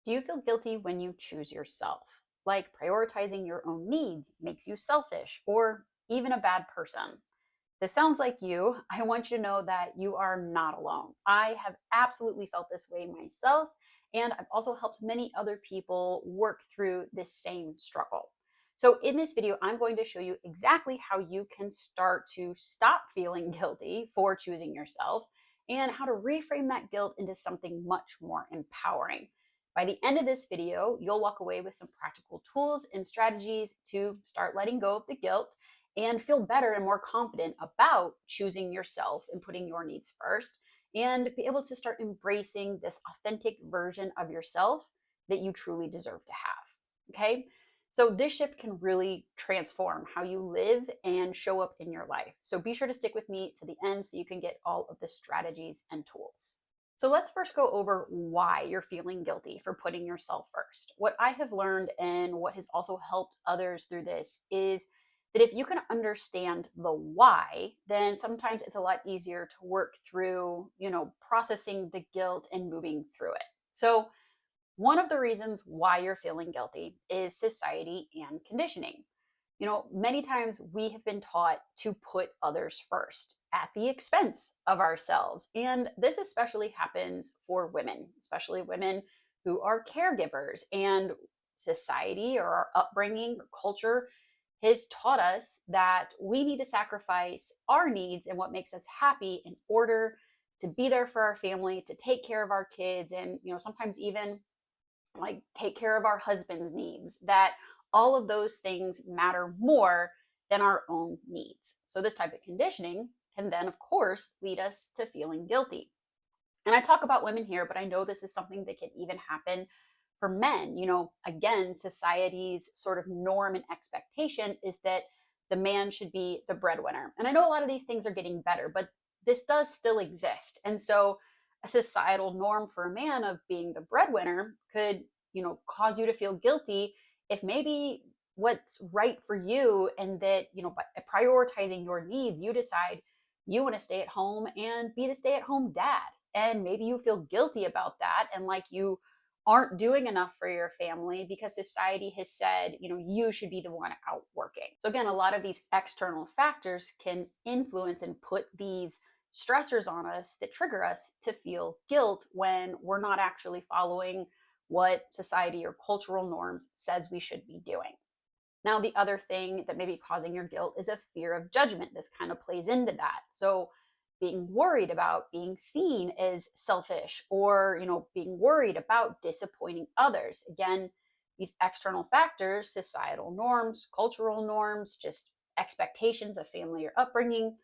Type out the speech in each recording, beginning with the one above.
Do you feel guilty when you choose yourself? Like prioritizing your own needs makes you selfish or even a bad person? This sounds like you. I want you to know that you are not alone. I have absolutely felt this way myself, and I've also helped many other people work through this same struggle. So, in this video, I'm going to show you exactly how you can start to stop feeling guilty for choosing yourself and how to reframe that guilt into something much more empowering. By the end of this video, you'll walk away with some practical tools and strategies to start letting go of the guilt and feel better and more confident about choosing yourself and putting your needs first, and be able to start embracing this authentic version of yourself that you truly deserve to have. Okay. So, this shift can really transform how you live and show up in your life. So, be sure to stick with me to the end so you can get all of the strategies and tools. So let's first go over why you're feeling guilty for putting yourself first. What I have learned and what has also helped others through this is that if you can understand the why, then sometimes it's a lot easier to work through, processing the guilt and moving through it. So, one of the reasons why you're feeling guilty is society and conditioning. Many times we have been taught to put others first at the expense of ourselves. And this especially happens for women, especially women who are caregivers. And society or our upbringing or culture has taught us that we need to sacrifice our needs and what makes us happy in order to be there for our families, to take care of our kids, and sometimes even like take care of our husband's needs, that all of those things matter more than our own needs. So this type of conditioning can then of course lead us to feeling guilty. And I talk about women here, but I know this is something that can even happen for men. Again, society's sort of norm and expectation is that the man should be the breadwinner. And I know a lot of these things are getting better, but this does still exist. And so a societal norm for a man of being the breadwinner could, cause you to feel guilty if maybe what's right for you and that, by prioritizing your needs, you decide you want to stay at home and be the stay at home dad. And maybe you feel guilty about that and like you aren't doing enough for your family because society has said, you should be the one out working. So again, a lot of these external factors can influence and put these stressors on us that trigger us to feel guilt when we're not actually following what society or cultural norms says we should be doing. Now, the other thing that may be causing your guilt is a fear of judgment. This kind of plays into that. So, being worried about being seen as selfish or, being worried about disappointing others. Again, these external factors, societal norms, cultural norms, just expectations of family or upbringing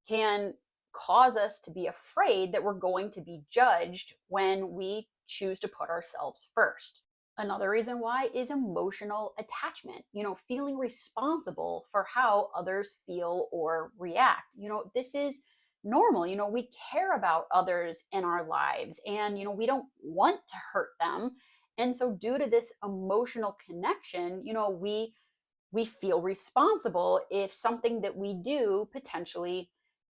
can cause us to be afraid that we're going to be judged when we choose to put ourselves first. Another reason why is emotional attachment, feeling responsible for how others feel or react. This is normal. We care about others in our lives and, we don't want to hurt them. And so due to this emotional connection, we feel responsible if something that we do potentially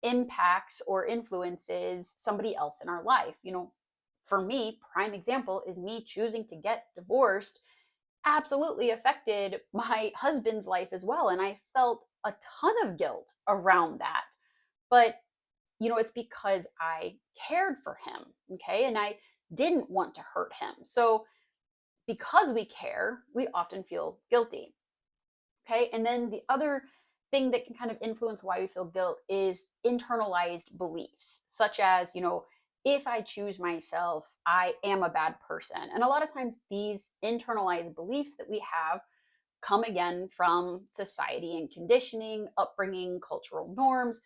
impacts or influences somebody else in our life. For me, prime example is me choosing to get divorced absolutely affected my husband's life as well. And I felt a ton of guilt around that. But, it's because I cared for him. Okay. And I didn't want to hurt him. So, because we care, we often feel guilty. Okay. And then the other thing that can kind of influence why we feel guilt is internalized beliefs, such as, if I choose myself, I am a bad person. And a lot of times these internalized beliefs that we have come again from society and conditioning, upbringing, cultural norms,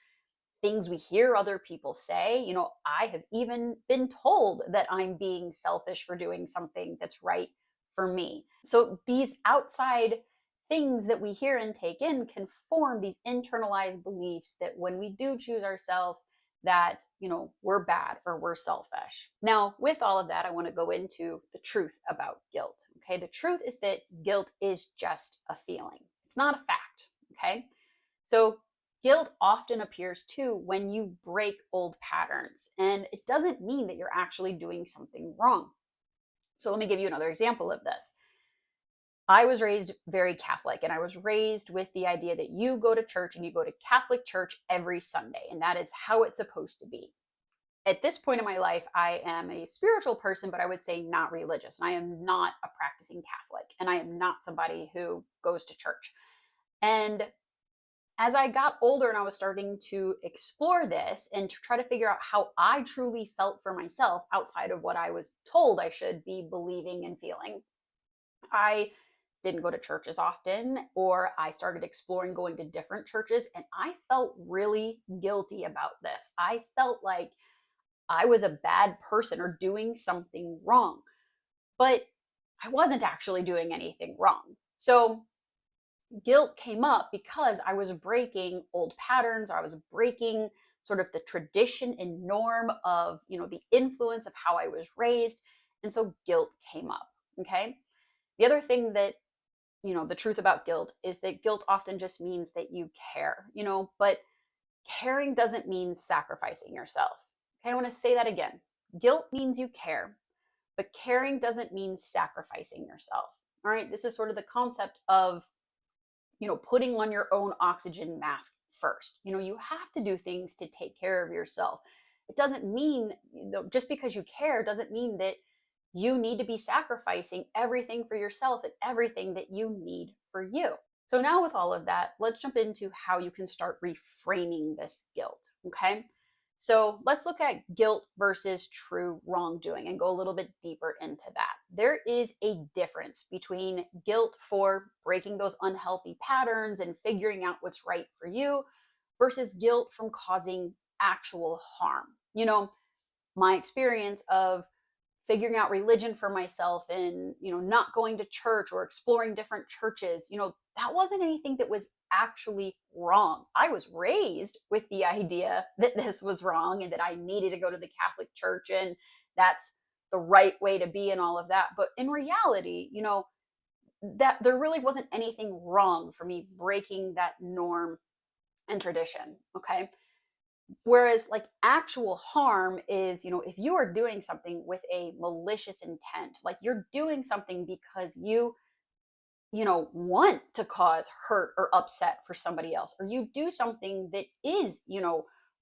things we hear other people say. I have even been told that I'm being selfish for doing something that's right for me. So these outside things that we hear and take in can form these internalized beliefs that when we do choose ourselves, that we're bad or we're selfish. Now, with all of that, I want to go into the truth about guilt. Okay, the truth is that guilt is just a feeling, it's not a fact. Okay, so guilt often appears too when you break old patterns, and it doesn't mean that you're actually doing something wrong. So let me give you another example of this. I was raised very Catholic, and I was raised with the idea that you go to church and you go to Catholic church every Sunday, and that is how it's supposed to be. At this point in my life, I am a spiritual person, but I would say not religious. And I am not a practicing Catholic, and I am not somebody who goes to church. And as I got older and I was starting to explore this and to try to figure out how I truly felt for myself outside of what I was told I should be believing and feeling, I didn't go to church as often, or I started exploring going to different churches, and I felt really guilty about this. I felt like I was a bad person or doing something wrong, but I wasn't actually doing anything wrong. So guilt came up because I was breaking old patterns. I was breaking sort of the tradition and norm of, the influence of how I was raised. And so guilt came up. Okay. The other thing that, the truth about guilt is that guilt often just means that you care, but caring doesn't mean sacrificing yourself. Okay. I want to say that again. Guilt means you care, but caring doesn't mean sacrificing yourself. All right. This is sort of the concept of putting on your own oxygen mask first. You have to do things to take care of yourself. It doesn't mean, just because you care doesn't mean that you need to be sacrificing everything for yourself and everything that you need for you. So now with all of that, let's jump into how you can start reframing this guilt, okay? So let's look at guilt versus true wrongdoing and go a little bit deeper into that. There is a difference between guilt for breaking those unhealthy patterns and figuring out what's right for you versus guilt from causing actual harm. My experience of figuring out religion for myself and not going to church or exploring different churches, that wasn't anything that was actually wrong. I was raised with the idea that this was wrong and that I needed to go to the Catholic church and that's the right way to be and all of that. But in reality, that there really wasn't anything wrong for me breaking that norm and tradition. Okay. Whereas, like, actual harm is, if you are doing something with a malicious intent, like you're doing something because want to cause hurt or upset for somebody else, or you do something that is,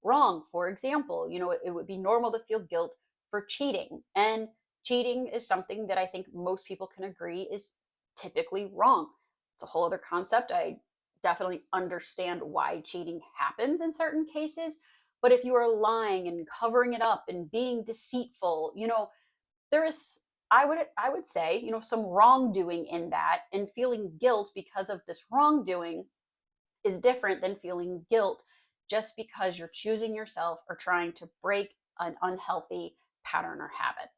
wrong. For example, it would be normal to feel guilt for cheating. And cheating is something that I think most people can agree is typically wrong. It's a whole other concept. I definitely understand why cheating happens in certain cases. But if you are lying and covering it up and being deceitful, there is I would say, some wrongdoing in that, and feeling guilt because of this wrongdoing is different than feeling guilt just because you're choosing yourself or trying to break an unhealthy pattern or habit.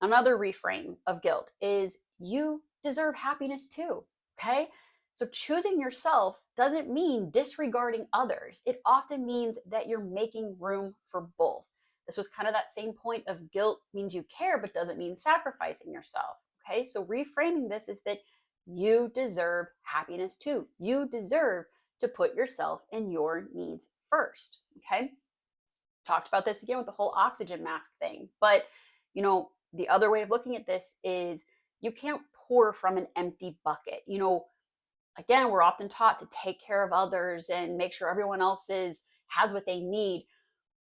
Another reframe of guilt is you deserve happiness too. Okay. So choosing yourself doesn't mean disregarding others. It often means that you're making room for both. This was kind of that same point of guilt means you care, but doesn't mean sacrificing yourself. Okay. So reframing this is that you deserve happiness too. You deserve to put yourself and your needs first. Okay. Talked about this again with the whole oxygen mask thing. But, the other way of looking at this is you can't pour from an empty bucket. Again, we're often taught to take care of others and make sure everyone else has what they need.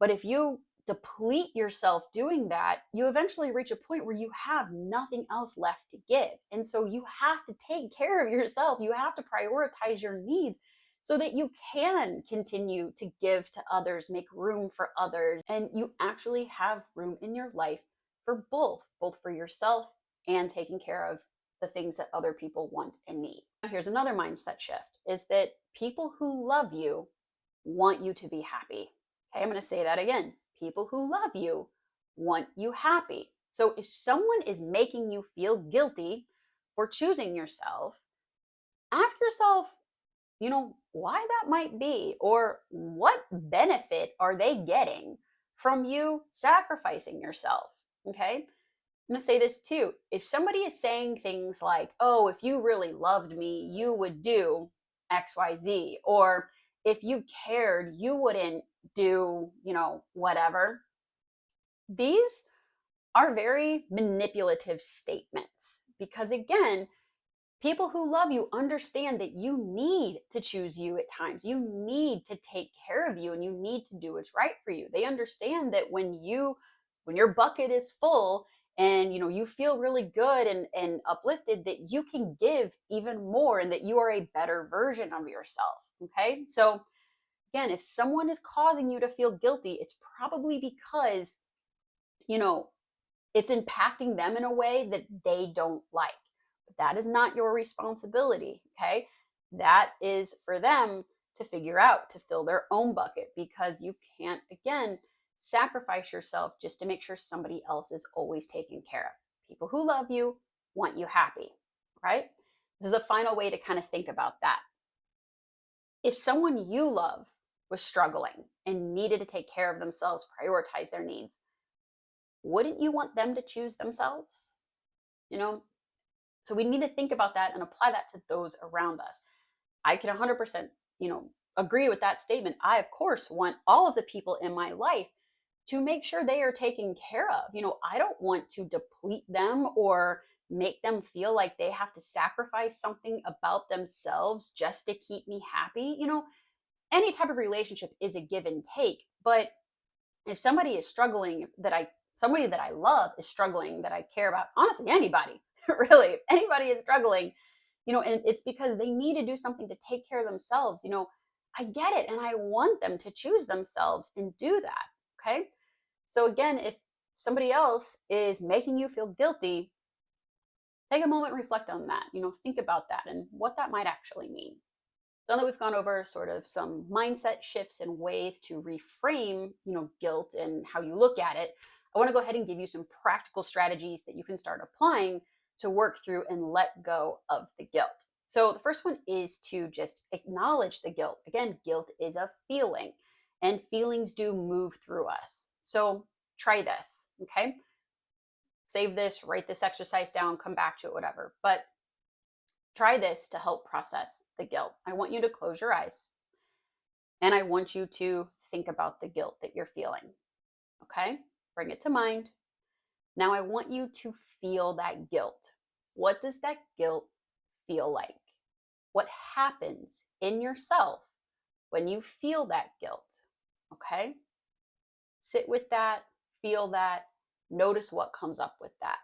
But if you deplete yourself doing that, you eventually reach a point where you have nothing else left to give. And so you have to take care of yourself. You have to prioritize your needs so that you can continue to give to others, make room for others, and you actually have room in your life for both for yourself and taking care of the things that other people want and need. Now, here's another mindset shift is that people who love you want you to be happy. Okay, I'm going to say that again. People who love you want you happy. So if someone is making you feel guilty for choosing yourself, ask yourself, why that might be, or what benefit are they getting from you sacrificing yourself? Okay. I'm going to say this too. If somebody is saying things like, oh, if you really loved me, you would do XYZ, or if you cared, you wouldn't do, whatever. These are very manipulative statements because, again, people who love you understand that you need to choose you at times. You need to take care of you and you need to do what's right for you. They understand that when your bucket is full and you feel really good and uplifted, that you can give even more and that you are a better version of yourself. Okay? So again, if someone is causing you to feel guilty, it's probably because, you know, it's impacting them in a way that they don't like. But that is not your responsibility, okay? That is for them to figure out, to fill their own bucket, because you can't, again, sacrifice yourself just to make sure somebody else is always taken care of. People who love you want you happy, right? This is a final way to kind of think about that. If someone you love was struggling and needed to take care of themselves, prioritize their needs, wouldn't you want them to choose themselves? You know, so we need to think about that and apply that to those around us. I can 100%, agree with that statement. I, of course, want all of the people in my life to make sure they are taken care of. I don't want to deplete them or make them feel like they have to sacrifice something about themselves just to keep me happy. Any type of relationship is a give and take, but if somebody is struggling somebody that I love is struggling, that I care about, honestly, anybody, really, if anybody is struggling, and it's because they need to do something to take care of themselves, I get it. And I want them to choose themselves and do that. Okay. So again, if somebody else is making you feel guilty, take a moment, reflect on that, think about that and what that might actually mean. So now that we've gone over sort of some mindset shifts and ways to reframe, guilt and how you look at it, I want to go ahead and give you some practical strategies that you can start applying to work through and let go of the guilt. So the first one is to just acknowledge the guilt. Again, guilt is a feeling and feelings do move through us. So try this, okay? Save this, write this exercise down, come back to it, whatever. But try this to help process the guilt. I want you to close your eyes and I want you to think about the guilt that you're feeling. Okay? Bring it to mind. Now I want you to feel that guilt. What does that guilt feel like? What happens in yourself when you feel that guilt? Okay? Sit with that, feel that, notice what comes up with that.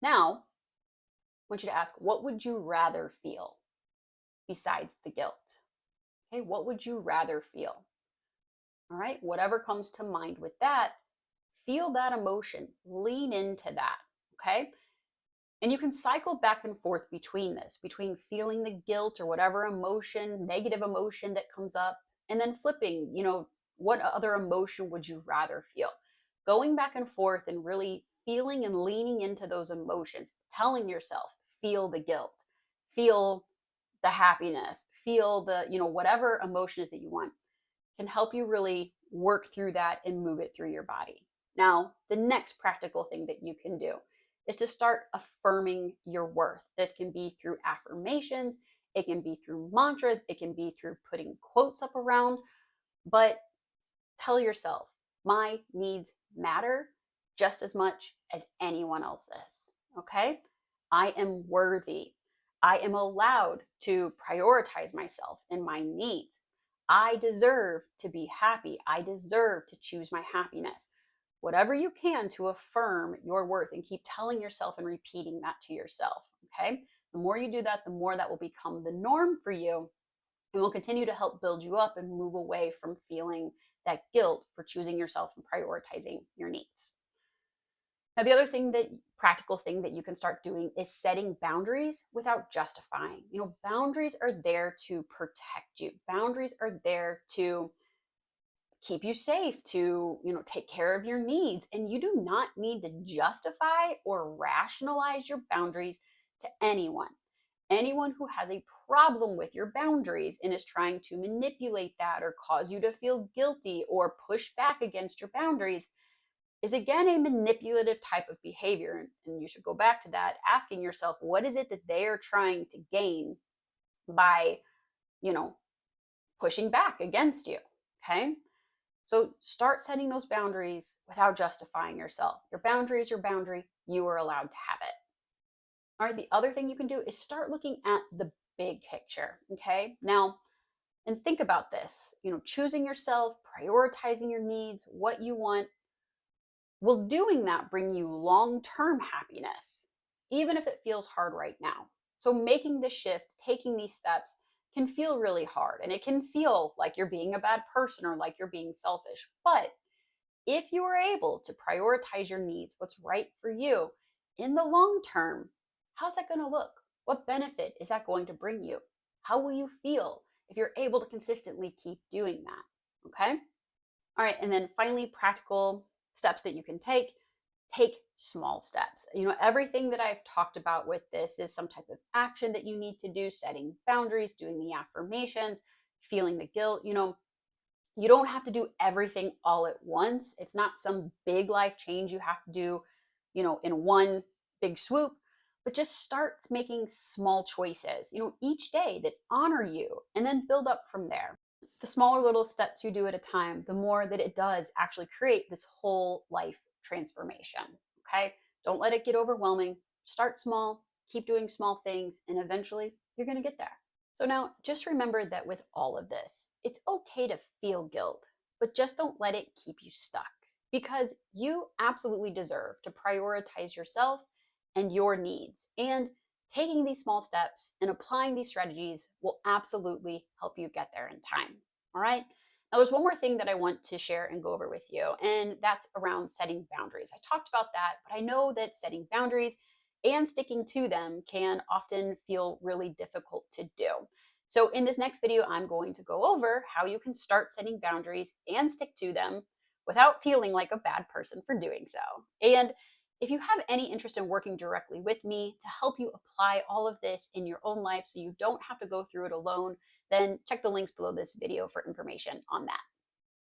Now, I want you to ask, what would you rather feel besides the guilt? Okay, what would you rather feel? All right, whatever comes to mind with that, feel that emotion, lean into that. Okay, and you can cycle back and forth between between feeling the guilt or whatever emotion, negative emotion that comes up, and then flipping, what other emotion would you rather feel? Going back and forth and really feeling and leaning into those emotions, telling yourself, feel the guilt, feel the happiness, feel the, whatever emotions that you want, can help you really work through that and move it through your body. Now, the next practical thing that you can do is to start affirming your worth. This can be through affirmations, it can be through mantras, it can be through putting quotes up around, but tell yourself, my needs matter just as much as anyone else's. Okay? I am worthy. I am allowed to prioritize myself and my needs. I deserve to be happy. I deserve to choose my happiness. Whatever you can to affirm your worth and keep telling yourself and repeating that to yourself. Okay? The more you do that, the more that will become the norm for you and will continue to help build you up and move away from feeling that guilt for choosing yourself and prioritizing your needs. Now, the other practical thing that you can start doing is setting boundaries without justifying. Boundaries are there to protect you. Boundaries are there to keep you safe, to, take care of your needs. And you do not need to justify or rationalize your boundaries to anyone. Anyone who has a problem with your boundaries and is trying to manipulate that or cause you to feel guilty or push back against your boundaries is, again, a manipulative type of behavior. And you should go back to that, asking yourself, what is it that they are trying to gain by, pushing back against you? Okay. So start setting those boundaries without justifying yourself. Your boundary is your boundary. You are allowed to have it. All right, the other thing you can do is start looking at the big picture. Okay. Now, and think about this, choosing yourself, prioritizing your needs, what you want. Will doing that bring you long term happiness, even if it feels hard right now? So, making the shift, taking these steps can feel really hard and it can feel like you're being a bad person or like you're being selfish. But if you are able to prioritize your needs, what's right for you in the long term, how's that going to look? What benefit is that going to bring you? How will you feel if you're able to consistently keep doing that? Okay. All right. And then finally, practical steps that you can take. Take small steps. Everything that I've talked about with this is some type of action that you need to do, setting boundaries, doing the affirmations, feeling the guilt. You don't have to do everything all at once. It's not some big life change you have to do, in one big swoop, but just start making small choices, each day that honor you and then build up from there. The smaller little steps you do at a time, the more that it does actually create this whole life transformation. Okay. Don't let it get overwhelming. Start small, keep doing small things, and eventually you're going to get there. So now just remember that with all of this, it's okay to feel guilt, but just don't let it keep you stuck because you absolutely deserve to prioritize yourself and your needs. And taking these small steps and applying these strategies will absolutely help you get there in time. All right. Now, there's one more thing that I want to share and go over with you, and that's around setting boundaries. I talked about that, but I know that setting boundaries and sticking to them can often feel really difficult to do. So, in this next video, I'm going to go over how you can start setting boundaries and stick to them without feeling like a bad person for doing so. And if you have any interest in working directly with me to help you apply all of this in your own life so you don't have to go through it alone, then check the links below this video for information on that.